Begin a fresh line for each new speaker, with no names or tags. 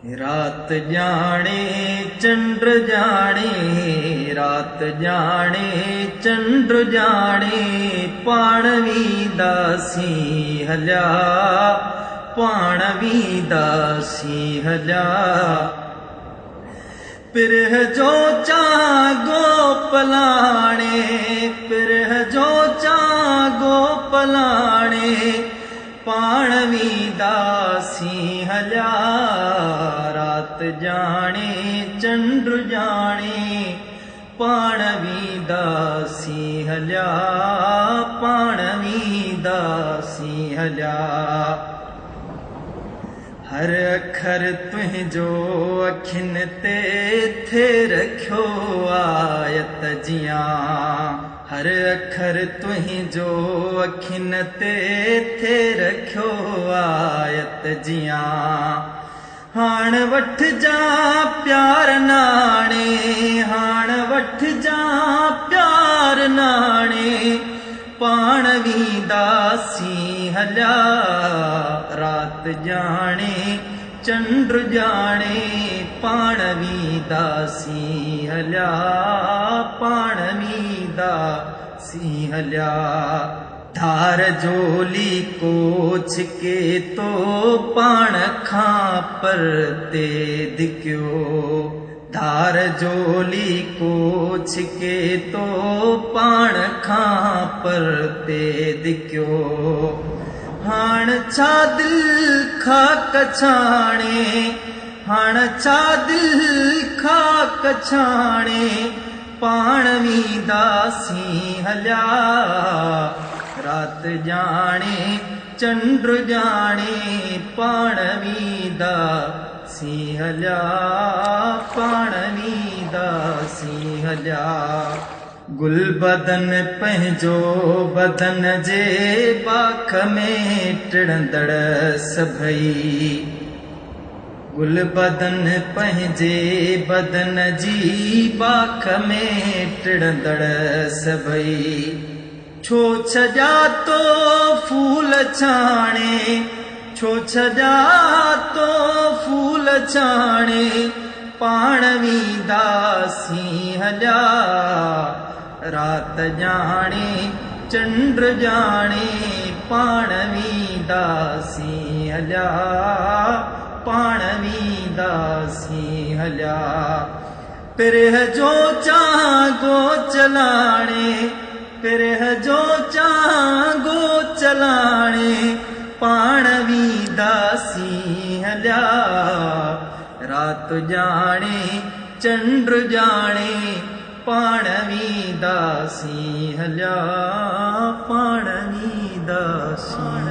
रात जाने चंद्र जाने, रात जाने चंद्र जाने, पाणवी दासी हल्या, पाणवी दासी हल्या। पिरह जो चागो पलाणे, पिरह जो चागो पलाणे, पाणवी दासी हल्या। रात जाने चंद्र जाने, पाणवी दासी हल्या, पाणवी दासी हल्या। हर अखर तुझो अखिन ते थे रखियो आयत जियां, हर अखर तुझो अखिन ते थे रखियो आयत जियां। हाण वठ जा प्यार नाणे, हाण वठ जा प्यार नाणे, पाणवी दासी हल्या। रात जाने चंद्र जाने, पाणवी दासी हल्या, पाणवी दासी हल्या। धार जोली कोछ के तो पाण खां परते दिक्यो, धार जोली कोछ के तो पाण खां परते दिक्यो। हाण छा दिल खाक छाणे, हाण छा दिल खाक छाणे, पाणवी दासी हल्या। रात जाने चंद्र जाने, पाणवी दासी हल्या, पाणवी दासी हल्या। गुल बदन पंहिंजो बदन जे बाख में टिड़ंदड़ सभई, गुल बदन पंहिंजे बदन जी बाख में टिड़ंदड़ सभई। छो छजा तो फूल छाणे, छो छजा तो फूल छाणे, पाणवी दासी हल्या। रात जाने चंद्र जाने, पाणवी दासी हल्या, पाणवी दासी हल्या। पिरह जो चागो चलाणे, पिरह जो चागो चलाणे, पाणवी दासी हल्या। रात जाने चंद्र जाने, पाणवी दासी हल्या, पाणवी दासी